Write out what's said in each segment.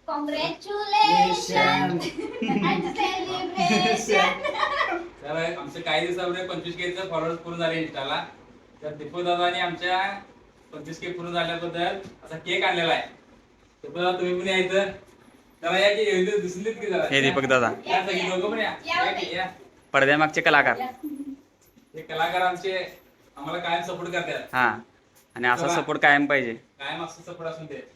Congratulation. तर आमचं काही दिवसामध्ये 25K फॉलोअर्स पूर्ण झाले इंस्टाला. तर दीपक दादानी आमच्या 25K पूर्ण झाल्याबद्दल असा केक आणलेला आहे. दीपक दादा तुम्ही पण यायचं. त्याला या की दिसलीत की जरा. हे दीपक दादा या सगळी दोघं पण या. पडद्यामागचे कलाकार. हे कलाकार आमचे आम्हाला कायम सपोर्ट करतात. हा, आणि असा सपोर्ट कायम पाहिजे. कायम असं सपोर्ट असून ते.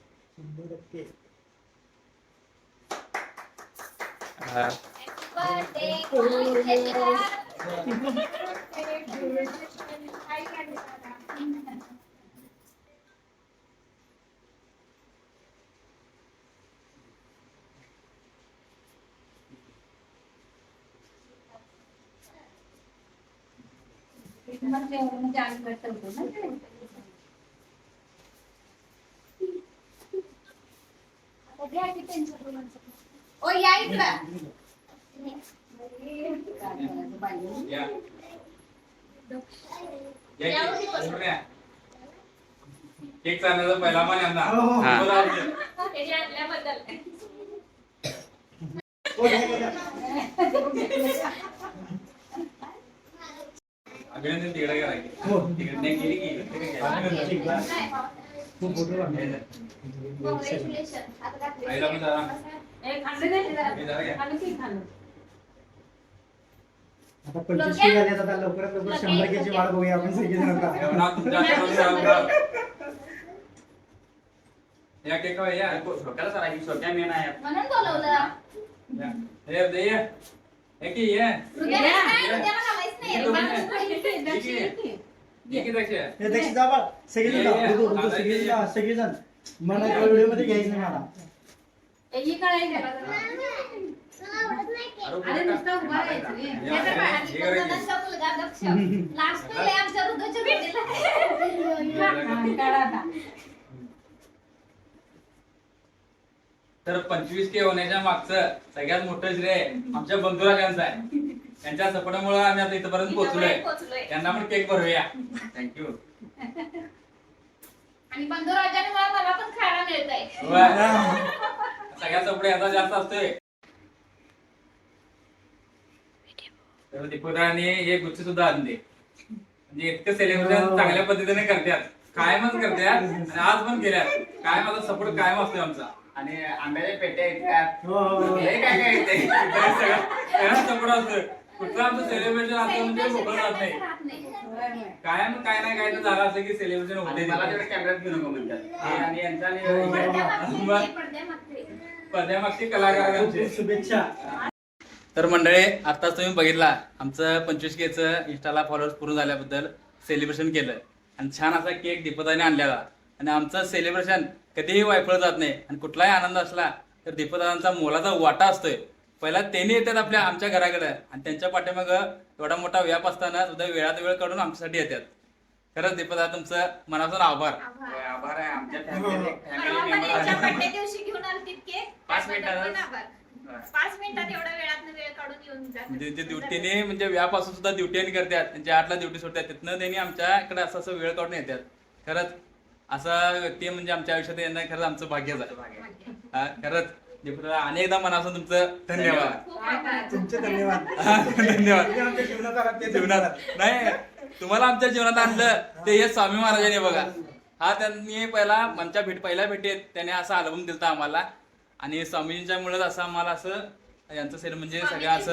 ओ या इकडं. केक चालण्याचा पहिला मान यांना. अभिनंदन तिकडे गेला की. तिकडे गेली की. आईला पण जरा. आता 25K झाले, आता लवकरात लवकर 100K वाट बघूया आपण सगळेजण आता. या केक या छोट्याला सारा की छोट्या मेन आहे. म्हणून बोलवलं. हे दे ये. हे की ये. हे दक्षिण जा बा, सगळेजण जा. सगळेजण मला व्हिडिओ मध्ये घ्यायचं नाही मला. तर 25K होण्याच्या मागचं सगळ्यात मोठं श्रेय आमच्या बंधुराजांचं आहे. त्यांच्या सपोर्टामुळे आम्ही आता इथपर्यंत पोहोचलोय. त्यांना पण केक भरूया. थँक्यू. आणि बंधुराजांमुळे मला पण खायला मिळतंय. सगळ्यात सपोर्ट याचा जास्त असतोय. तर दीपकरांनी हे गुच्छ सुद्धा आणले. म्हणजे इतकं सेलिब्रेशन चांगल्या पद्धतीने करतात. कायमच करतात आणि आज पण केल्यात. काय माझा सपोर्ट कायम असतोय आमचा. आणि आंब्याच्या पेट्या येतात. हे काय काय येते सगळ्यात सपोर्ट असतोय. कुठलं आमचं सेलिब्रेशन असतं म्हणजे मोकळं जात नाही. कायम काय नाही काय तर झालं असं की सेलिब्रेशन होते. मला तेवढे कॅमेऱ्यात घेऊ नको म्हणतात. आणि यांचा पडद्यामागची कलाकार शुभेच्छा. तर मंडळी, आत्ताच तुम्ही बघितला आमचं 25Kचं इंस्टाला फॉलोअर्स पूर्ण झाल्याबद्दल सेलिब्रेशन केलं. आणि छान असा केक दीपदाने आणलेला. आणि आमचं सेलिब्रेशन कधीही वायफळ जात नाही. आणि कुठलाही आनंद असला तर दीपदादांचा मोलाचा वाटा असतोय. पहिला त्यांनी येतात आमच्या घराकडे आणि त्यांच्या पाठीमाग एवढा मोठा व्याप असताना सुद्धा वेळात वेळ काढून आमच्यासाठी येतात. खरंच दीपदादा तुमचं मनापासून आभार. आभार आहे आमच्या दिवशी घेऊन आलतीत केक. 5 मिनिटात 5 मिनिटात एवढा वेळात वेळ काढून येऊन जातात. म्हणजे ड्युटीने म्हणजे व्यापासून सुद्धा ड्युटी करतात. त्यांच्या 8ला ड्युटी सुटतात. तिथनं त्यांनी आमच्याकडे असं वेळ काढून येतात. खरंच असा व्यक्ती म्हणजे आमच्या आयुष्यात येणं खरंच आमचं भाग्यच आहे. खरंच दीपदादा अनेकदा मनापासून तुमचं धन्यवाद. तुमचे धन्यवाद. धन्यवाद. आमच्या जीवनात आलात ते जीवनात नाही, तुम्हाला आमच्या जीवनात आणलं ते हे स्वामी महाराजांनी बघा. हा त्यांनी पहिल्या भेटीत त्याने असा अल्बम दिलता आम्हाला. आणि स्वामींच्या मुळेच असं आम्हाला असं यांचं सेल म्हणजे सगळं असं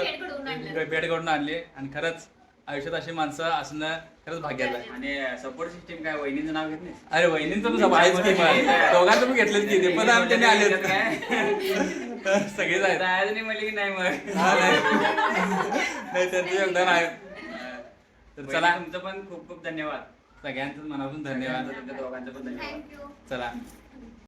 भेट घडून आणले. आणि खरंच आयुष्यात अशी माणसं असणं खरंच भाग्याचं आहे. आणि सपोर्ट सिस्टीम काय वहिनीचं नाव घेत नाही. अरे वहिनींचं पण आहेच की दोघांचं पण घेतलं की ते पण आमच्याने आले सगळेच आहेत. नाही म्हणले की नाही मग नाही त्यांचं योगदान आहे. तर चला, तुमचं पण खूप खूप धन्यवाद. सगळ्यांचं मनापासून धन्यवाद. तुमच्या दोघांचं पण धन्यवाद. थँक्यू. चला.